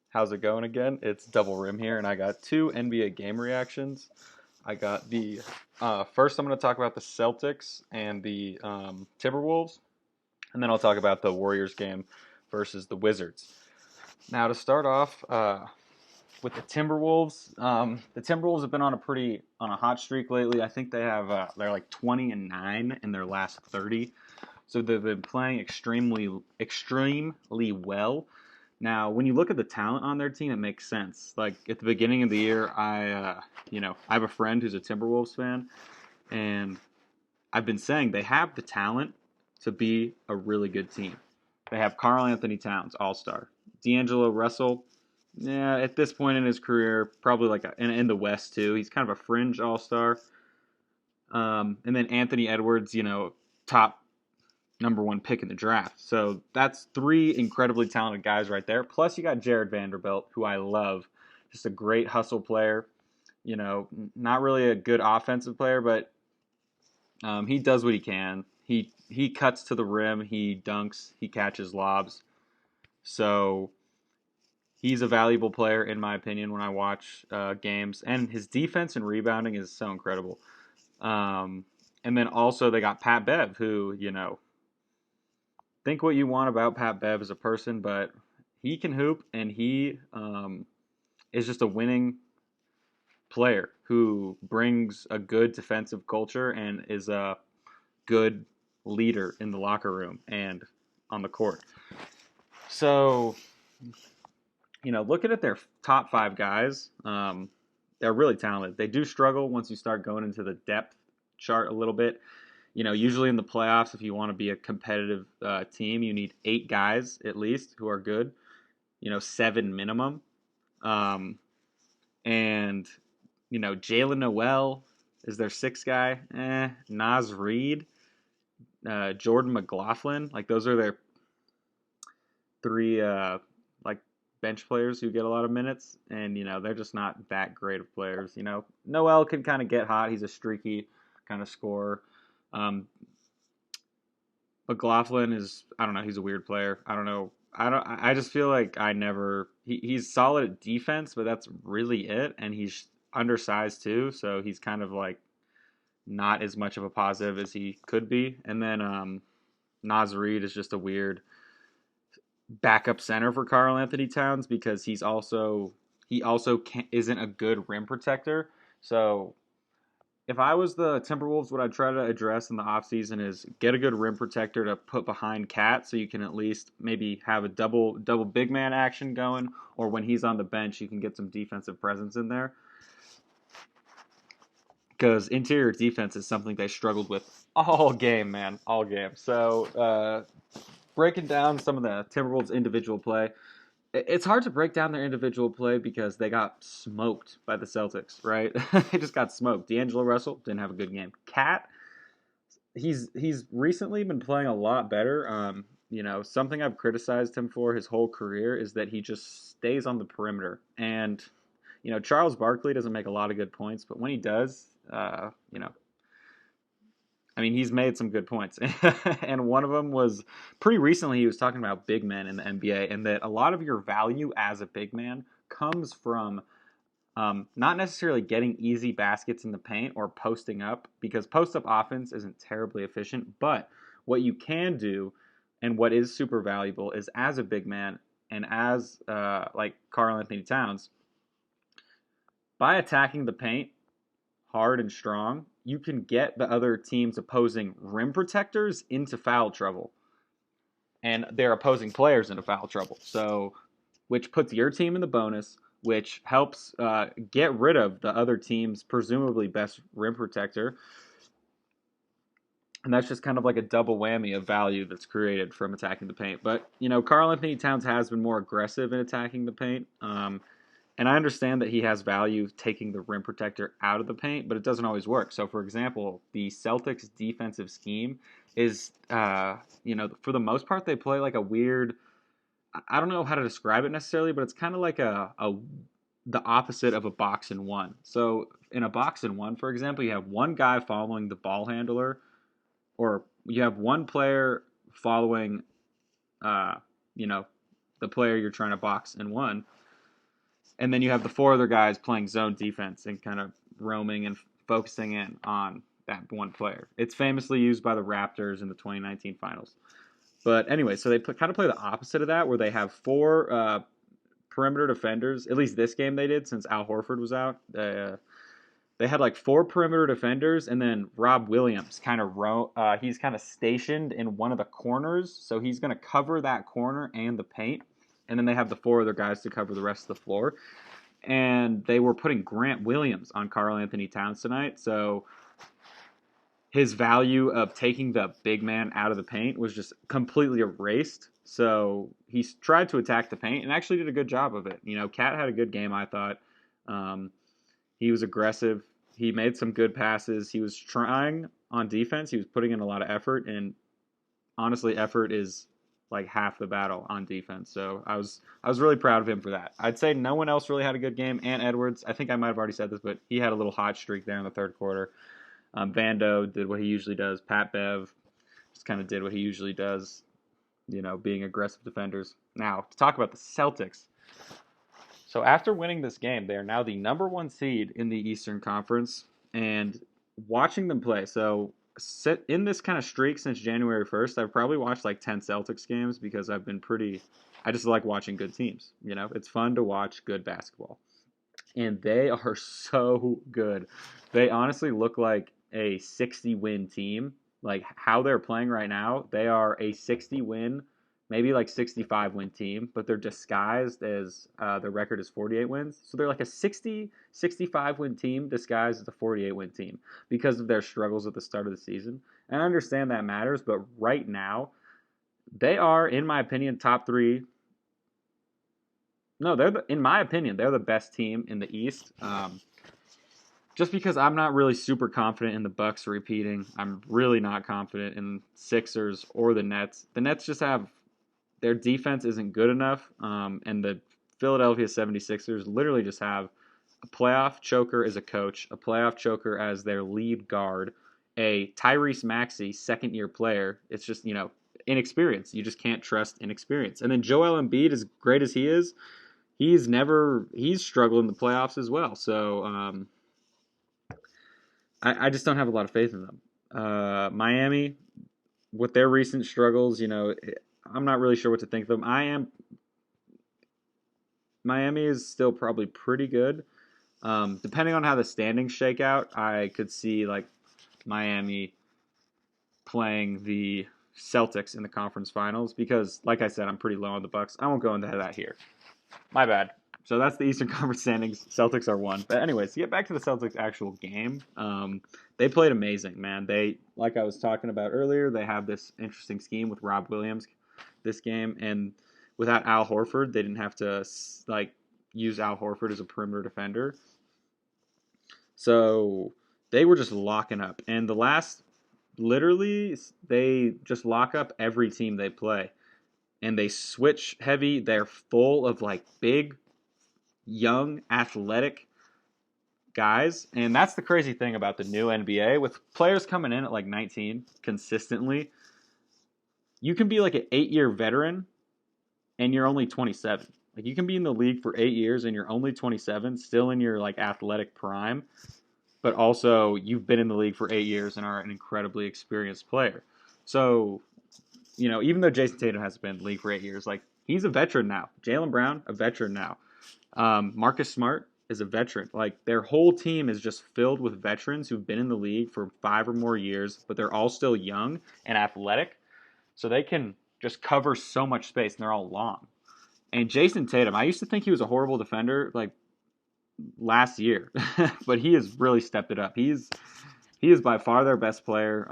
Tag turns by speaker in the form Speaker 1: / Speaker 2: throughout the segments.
Speaker 1: How's it going again? It's Double Rim here, and I got two NBA game reactions. I got the first. I'm going to talk about the Celtics and the Timberwolves, and then I'll talk about the Warriors game versus the Wizards. Now, to start off with the Timberwolves have been on a hot streak lately. I think they're like 20-9 in their last 30, so they've been playing extremely well. Now, when you look at the talent on their team, it makes sense. Like at the beginning of the year, I have a friend who's a Timberwolves fan, and I've been saying they have the talent to be a really good team. They have Karl Anthony Towns, All Star, D'Angelo Russell. Yeah, at this point in his career, probably in the West too. He's kind of a fringe All Star. And then Anthony Edwards, top number one pick in the draft. So that's three incredibly talented guys right there. Plus, you got Jared Vanderbilt, who I love. Just a great hustle player. Not really a good offensive player, but he does what he can. He cuts to the rim, he dunks, he catches lobs. So he's a valuable player in my opinion when I watch games, and his defense and rebounding is so incredible. And then also they got Pat Bev, who think what you want about Pat Bev as a person, but he can hoop, and he is just a winning player who brings a good defensive culture and is a good leader in the locker room and on the court. So, looking at their top five guys, they're really talented. They do struggle once you start going into the depth chart a little bit. Usually in the playoffs, if you want to be a competitive team, you need 8 guys at least who are good. 7 minimum. And Jalen Noel is their 6th guy. Naz Reid, Jordan McLaughlin, like those are their 3 like bench players who get a lot of minutes, and they're just not that great of players. Noel can kind of get hot. He's a streaky kind of scorer. McLaughlin is, I don't know, he's a weird player. I don't know. I just feel like he's solid at defense, but that's really it. And he's undersized too, so he's kind of like not as much of a positive as he could be. And then Naz Reid is just a weird backup center for Karl Anthony Towns because he also isn't a good rim protector. So if I was the Timberwolves, what I'd try to address in the offseason is get a good rim protector to put behind Cat, so you can at least maybe have a double big man action going, or when he's on the bench, you can get some defensive presence in there. Because interior defense is something they struggled with all game, man, all game. So breaking down some of the Timberwolves' individual play, it's hard to break down their individual play because they got smoked by the Celtics, right? They just got smoked. D'Angelo Russell didn't have a good game. Cat, he's recently been playing a lot better. Something I've criticized him for his whole career is that he just stays on the perimeter. And, Charles Barkley doesn't make a lot of good points, but when he does, he's made some good points. And one of them was pretty recently, he was talking about big men in the NBA, and that a lot of your value as a big man comes from not necessarily getting easy baskets in the paint or posting up, because post-up offense isn't terribly efficient. But what you can do, and what is super valuable, is as a big man and as like Karl Anthony Towns, by attacking the paint hard and strong, you can get the other team's opposing rim protectors into foul trouble, and their opposing players into foul trouble. So, which puts your team in the bonus, which helps get rid of the other team's presumably best rim protector. And that's just kind of like a double whammy of value that's created from attacking the paint. But, Karl Anthony Towns has been more aggressive in attacking the paint. And I understand that he has value taking the rim protector out of the paint, but it doesn't always work. So, for example, the Celtics' defensive scheme is, for the most part, they play like a weird. I don't know how to describe it necessarily, but it's kind of like the opposite of a box and one. So, in a box and one, for example, you have one guy following the ball handler, or you have one player following, the player you're trying to box in one. And then you have the four other guys playing zone defense and kind of roaming and focusing in on that one player. It's famously used by the Raptors in the 2019 finals. But anyway, so they kind of play the opposite of that, where they have four perimeter defenders. At least this game they did, since Al Horford was out. They had like four perimeter defenders, and then Rob Williams he's kind of stationed in one of the corners, so he's going to cover that corner and the paint. And then they have the four other guys to cover the rest of the floor. And they were putting Grant Williams on Karl Anthony Towns tonight, so his value of taking the big man out of the paint was just completely erased. So he tried to attack the paint and actually did a good job of it. Cat had a good game, I thought. He was aggressive. He made some good passes. He was trying on defense. He was putting in a lot of effort, and honestly, effort is like half the battle on defense. So I was really proud of him for that. I'd say no one else really had a good game. Ant Edwards, I think I might have already said this, but he had a little hot streak there in the third quarter. Vando did what he usually does. Pat Bev just kind of did what he usually does, being aggressive defenders. Now, to talk about the Celtics. So after winning this game, they are now the number one seed in the Eastern Conference. And watching them play, so in this kind of streak since January 1st, I've probably watched like 10 Celtics games because I just like watching good teams. It's fun to watch good basketball. And they are so good. They honestly look like a 60-win team. Like how they're playing right now, they are a 60-win, maybe like 65-win team, but they're disguised as their record is 48 wins. So they're like a 60, 65-win team disguised as a 48-win team because of their struggles at the start of the season. And I understand that matters, but right now, they are, in my opinion, top three. No, in my opinion, they're the best team in the East. Just because I'm not really super confident in the Bucks repeating. I'm really not confident in Sixers or the Nets. The Nets just have their defense isn't good enough, and the Philadelphia 76ers literally just have a playoff choker as a coach, a playoff choker as their lead guard, a Tyrese Maxey second-year player. It's just, inexperience. You just can't trust inexperience. And then Joel Embiid, as great as he is, he's struggled in the playoffs as well. So I just don't have a lot of faith in them. Miami, with their recent struggles, I'm not really sure what to think of them. Miami is still probably pretty good. Depending on how the standings shake out, I could see like Miami playing the Celtics in the conference finals because, like I said, I'm pretty low on the Bucks. I won't go into that here. My bad. So that's the Eastern Conference standings. Celtics are one. But anyways, to get back to the Celtics' actual game, they played amazing, man. They, like I was talking about earlier, they have this interesting scheme with Rob Williams this game, and without Al Horford, they didn't have to use Al Horford as a perimeter defender. So they were just locking up, and literally, they just lock up every team they play, and they switch heavy. They're full of like big, young, athletic guys, and that's the crazy thing about the new NBA with players coming in at like 19 consistently. You can be like an 8-year veteran and you're only 27. Like you can be in the league for 8 years and you're only 27, still in your like athletic prime, but also you've been in the league for 8 years and are an incredibly experienced player. So, even though Jason Tatum hasn't been in the league for 8 years, like he's a veteran now. Jaylen Brown, a veteran now. Marcus Smart is a veteran. Like their whole team is just filled with veterans who've been in the league for 5 or more years, but they're all still young and athletic. So they can just cover so much space, and they're all long. And Jason Tatum, I used to think he was a horrible defender like last year, but he has really stepped it up. He is by far their best player.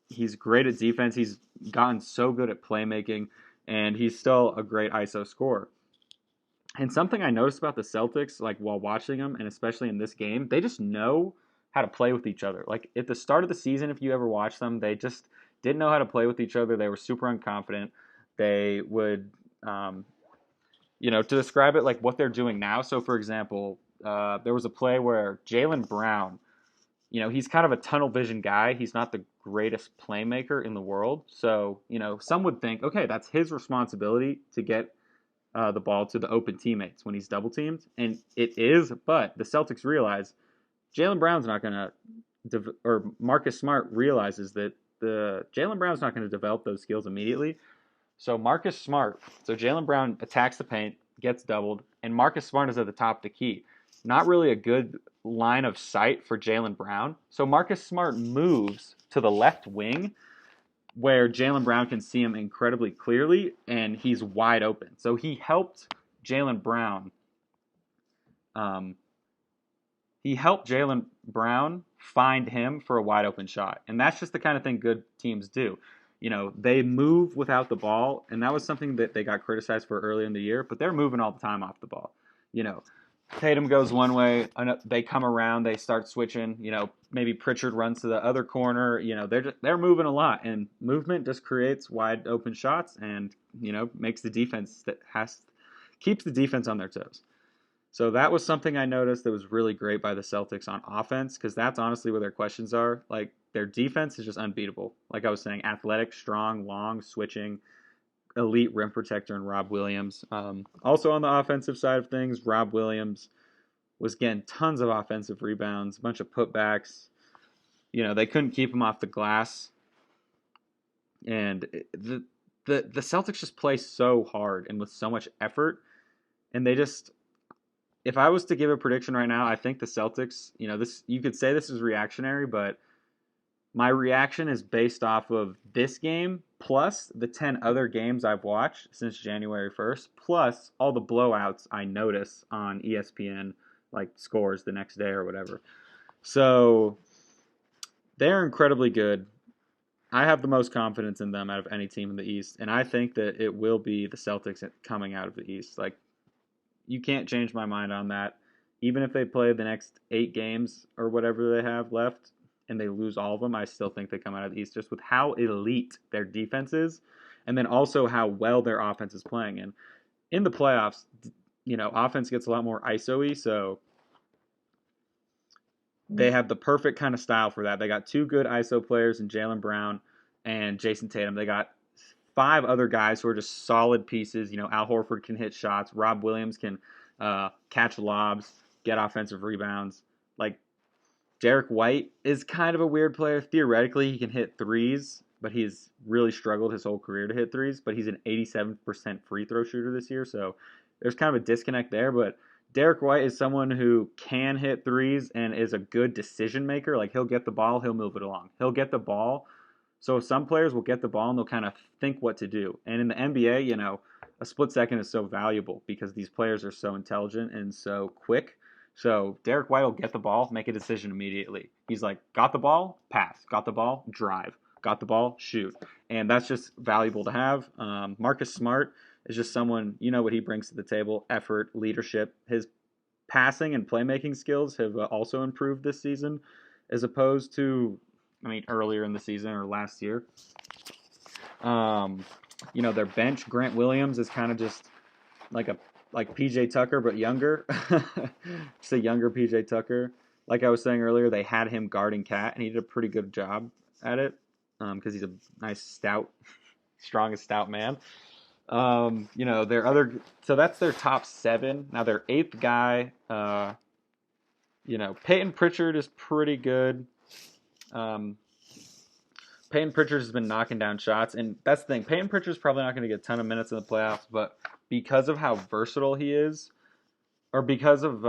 Speaker 1: He's great at defense. He's gotten so good at playmaking, and he's still a great ISO scorer. And something I noticed about the Celtics, like while watching them, and especially in this game, they just know how to play with each other. Like at the start of the season, if you ever watch them, they just didn't know how to play with each other. They were super unconfident. They would, to describe it like what they're doing now. So, for example, there was a play where Jaylen Brown, he's kind of a tunnel vision guy. He's not the greatest playmaker in the world. So, some would think, okay, that's his responsibility to get the ball to the open teammates when he's double teamed, and it is. But the Celtics realize Jaylen Brown's not going to, or Marcus Smart realizes that the Jaylen Brown's not going to develop those skills immediately. So Marcus Smart, so Jaylen Brown attacks the paint, gets doubled, and Marcus Smart is at the top of the key. Not really a good line of sight for Jaylen Brown. So Marcus Smart moves to the left wing where Jaylen Brown can see him incredibly clearly, and he's wide open. So he helped Jaylen Brown. He helped Jaylen Brown find him for a wide open shot, and that's just the kind of thing good teams do. You know, they move without the ball, and that was something that they got criticized for early in the year. But they're moving all the time off the ball. You know, Tatum goes one way, they come around, they start switching. You know, maybe Pritchard runs to the other corner. You know, they're moving a lot, and movement just creates wide open shots, and makes the defense keeps the defense on their toes. So that was something I noticed that was really great by the Celtics on offense, because that's honestly where their questions are. Like, their defense is just unbeatable. Like I was saying, athletic, strong, long, switching, elite rim protector in Rob Williams. Also on the offensive side of things, Rob Williams was getting tons of offensive rebounds, a bunch of putbacks. They couldn't keep him off the glass. And the Celtics just play so hard and with so much effort. And they just... If I was to give a prediction right now, I think the Celtics, you could say this is reactionary, but my reaction is based off of this game plus the 10 other games I've watched since January 1st, plus all the blowouts I notice on ESPN, like scores the next day or whatever. So they're incredibly good. I have the most confidence in them out of any team in the East, and I think that it will be the Celtics coming out of the East. Like, you can't change my mind on that. Even if they play the next 8 games or whatever they have left and they lose all of them, I still think they come out of the East just with how elite their defense is, and then also how well their offense is playing. And in the playoffs, offense gets a lot more ISO-y, so they have the perfect kind of style for that. They got 2 good ISO players in Jaylen Brown and Jason Tatum. They got 5 other guys who are just solid pieces. Al Horford can hit shots. Rob Williams can catch lobs, get offensive rebounds. Like, Derek White is kind of a weird player. Theoretically, he can hit threes, but he's really struggled his whole career to hit threes. But he's an 87% free throw shooter this year, so there's kind of a disconnect there. But Derek White is someone who can hit threes and is a good decision maker. Like, he'll get the ball, he'll move it along. He'll get the ball. So some players will get the ball and they'll kind of think what to do. And in the NBA, a split second is so valuable because these players are so intelligent and so quick. So Derek White will get the ball, make a decision immediately. He's like, got the ball, pass. Got the ball, drive. Got the ball, shoot. And that's just valuable to have. Marcus Smart is just someone, what he brings to the table: effort, leadership. His passing and playmaking skills have also improved this season as opposed to earlier in the season or last year. Their bench, Grant Williams, is kind of just like PJ Tucker, but younger. Just a younger PJ Tucker. Like I was saying earlier, they had him guarding Cat, and he did a pretty good job at it because he's a nice, stout, strongest stout man. Their other, so that's their top 7. Now their 8th guy, Peyton Pritchard is pretty good. Peyton Pritchard has been knocking down shots, and that's the thing. Peyton Pritchard's probably not going to get a ton of minutes in the playoffs, but because of how versatile he is, or because of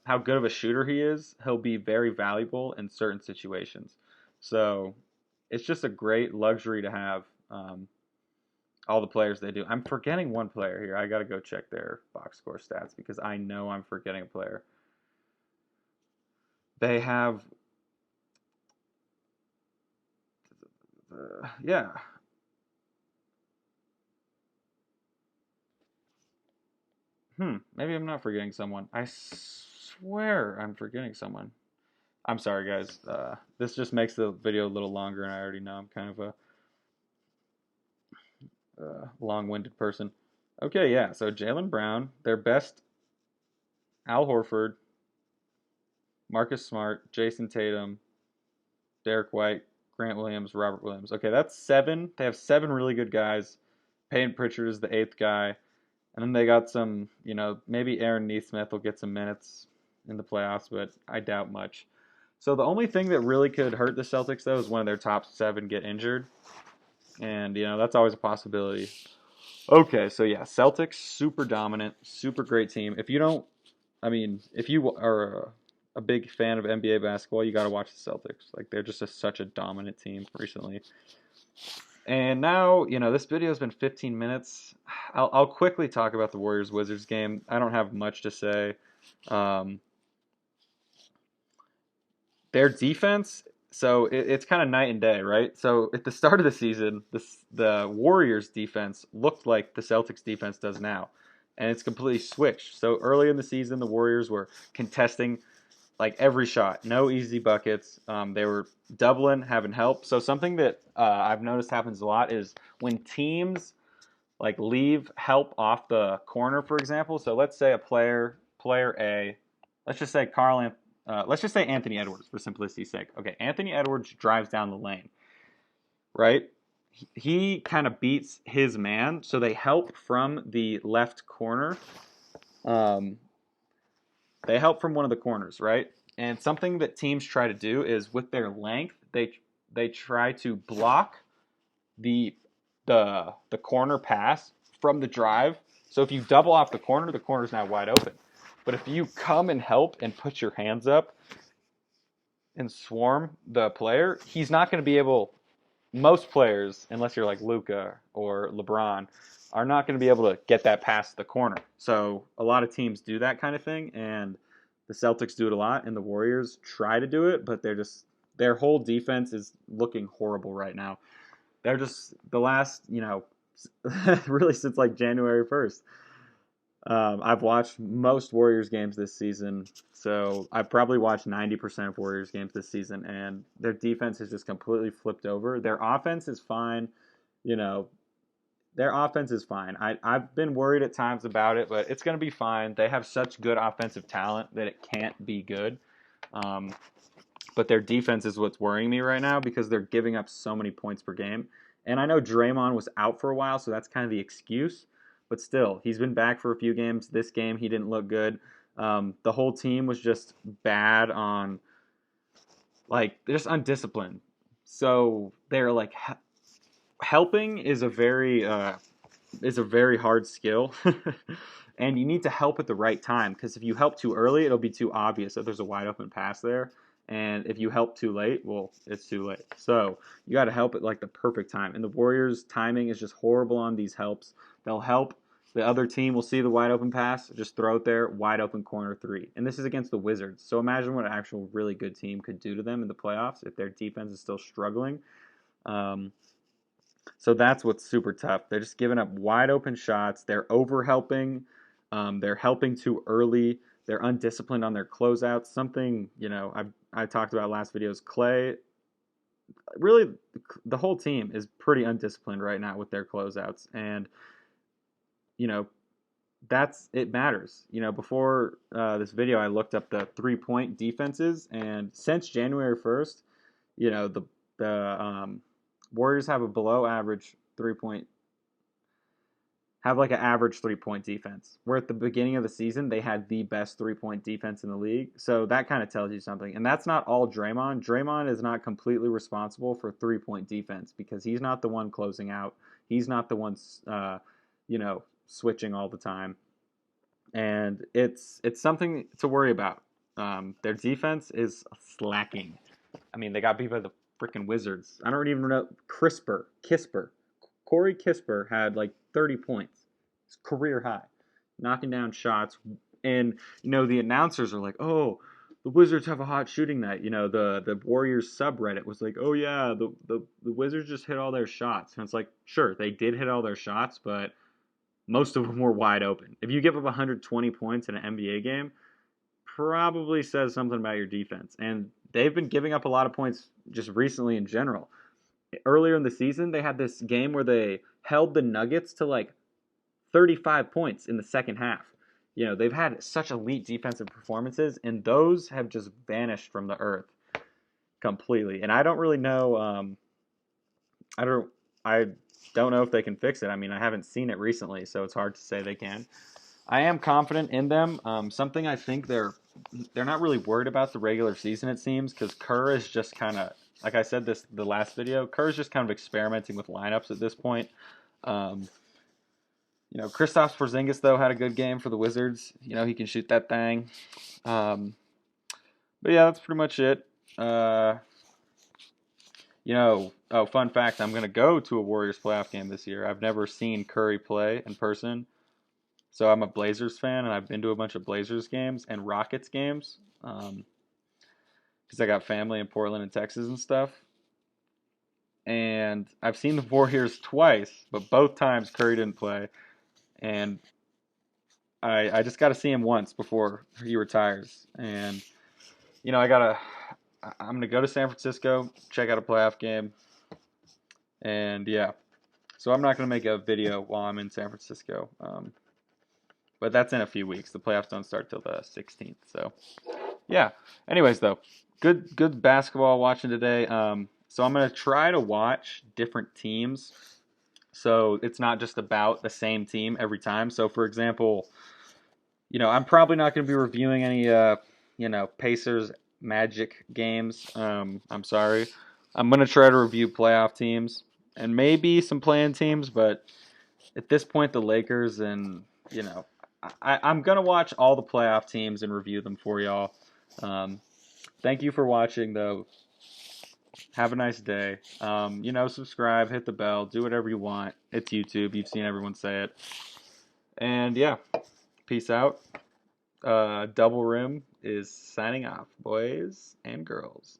Speaker 1: how good of a shooter he is, he'll be very valuable in certain situations. So it's just a great luxury to have all the players they do. I'm forgetting one player here. I got to go check their box score stats because I know I'm forgetting a player. They have... yeah. Maybe I'm not forgetting someone. I swear I'm forgetting someone. I'm sorry, guys. This just makes the video a little longer, and I already know I'm kind of a long-winded person. Okay, yeah. So Jaylen Brown, their best: Al Horford, Marcus Smart, Jason Tatum, Derek White, Grant Williams, Robert Williams. Okay, that's 7. They have 7 really good guys. Peyton Pritchard is the 8th guy. And then they got some, maybe Aaron Neesmith will get some minutes in the playoffs, but I doubt much. So the only thing that really could hurt the Celtics, though, is one of their top 7 get injured. And, that's always a possibility. Okay, so yeah, Celtics, super dominant, super great team. If you are a big fan of NBA basketball, you got to watch the Celtics. Like, they're just such a dominant team recently. And now, this video has been 15 minutes. I'll quickly talk about the Warriors-Wizards game. I don't have much to say. Their defense, so it's kind of night and day, right? So at the start of the season, the Warriors defense looked like the Celtics defense does now. And it's completely switched. So early in the season, the Warriors were contesting like every shot, no easy buckets. They were doubling, having help. So something that I've noticed happens a lot is when teams like leave help off the corner, for example. So let's say player A, let's just say let's just say Anthony Edwards for simplicity's sake. Okay, Anthony Edwards drives down the lane, right? He kind of beats his man, so they help from the left corner. They help from one of the corners, right? And something that teams try to do is with their length, they try to block the corner pass from the drive. So if you double off the corner's now wide open. But if you come and help and put your hands up and swarm the player, he's not going to be able. Most players, unless you're like Luka or LeBron, are not going to be able to get that past the corner. So a lot of teams do that kind of thing, and the Celtics do it a lot, and the Warriors try to do it, but their whole defense is looking horrible right now. They're just the last, really since like January 1st. I've watched most Warriors games this season, so I've probably watched 90% of Warriors games this season, and their defense has just completely flipped over. Their offense is fine, you know. Their offense is fine. I've been worried at times about it, but it's going to be fine. They have such good offensive talent that it can't be good. But their defense is what's worrying me right now because they're giving up so many points per game. And I know Draymond was out for a while, so that's kind of the excuse. But still, he's been back for a few games. This game, he didn't look good. The whole team was just bad on, like, they're just undisciplined. So they're like, helping is a very hard skill. And you need to help at the right time because if you help too early, it'll be too obvious that there's a wide open pass there. And if you help too late, well, it's too late. So you got to help at like the perfect time. And the Warriors' timing is just horrible on these helps. They'll help. The other team will see the wide open pass, just throw it there, wide open corner 3. And this is against the Wizards. So imagine what an actual really good team could do to them in the playoffs if their defense is still struggling. So that's what's super tough. They're just giving up wide open shots. They're over helping. They're helping too early. They're undisciplined on their closeouts. Something, I talked about last videos. Clay, really, the whole team is pretty undisciplined right now with their closeouts. And, it matters. Before this video, I looked up the 3-point defenses. And since January 1st, the Warriors have a below average 3-point, have like an average 3-point defense. Where at the beginning of the season, they had the best 3-point defense in the league. So that kind of tells you something. And that's not all Draymond. Draymond is not completely responsible for 3-point defense because he's not the one closing out. He's not the one, switching all the time. And it's something to worry about. Their defense is slacking. I mean, they got beat by the freaking Wizards. I don't even know. Corey Kispert had like 30 points. It's career high. Knocking down shots. And, the announcers are like, oh, the Wizards have a hot shooting night. The Warriors subreddit was like, oh, yeah, the Wizards just hit all their shots. And it's like, sure, they did hit all their shots, but most of them were wide open. If you give up 120 points in an NBA game, probably says something about your defense. And they've been giving up a lot of points just recently in general. Earlier in the season, they had this game where they held the Nuggets to like 35 points in the second half. They've had such elite defensive performances, and those have just vanished from the earth completely. And I don't really know. don't know if they can fix it. I mean, I haven't seen it recently, so it's hard to say they can. I am confident in them. Something I think they're not really worried about the regular season, it seems, because Kerr is just kind of, like I said this the last video, Kerr is just kind of experimenting with lineups at this point. Um, Kristaps Porzingis though had a good game for the Wizards. He can shoot that thing. But yeah, that's pretty much it. Fun fact, I'm gonna go to a Warriors playoff game this year. I've never seen Curry play in person. So I'm a Blazers fan, and I've been to a bunch of Blazers games and Rockets games because I got family in Portland and Texas and stuff. And I've seen the Warriors twice, but both times Curry didn't play. And I just got to see him once before he retires. And I'm gonna go to San Francisco, check out a playoff game, and yeah. So I'm not gonna make a video while I'm in San Francisco. But that's in a few weeks. The playoffs don't start till the 16th. So yeah. Anyways, though, good basketball watching today. So I'm gonna try to watch different teams, so it's not just about the same team every time. So for example, I'm probably not gonna be reviewing any Pacers Magic games. I'm sorry. I'm gonna try to review playoff teams and maybe some play-in teams, but at this point, the Lakers and I'm gonna watch all the playoff teams and review them for y'all. Thank you for watching, though. Have a nice day. Subscribe, hit the bell, do whatever you want. It's YouTube. You've seen everyone say it. And yeah, peace out. Double Rim is signing off, boys and girls.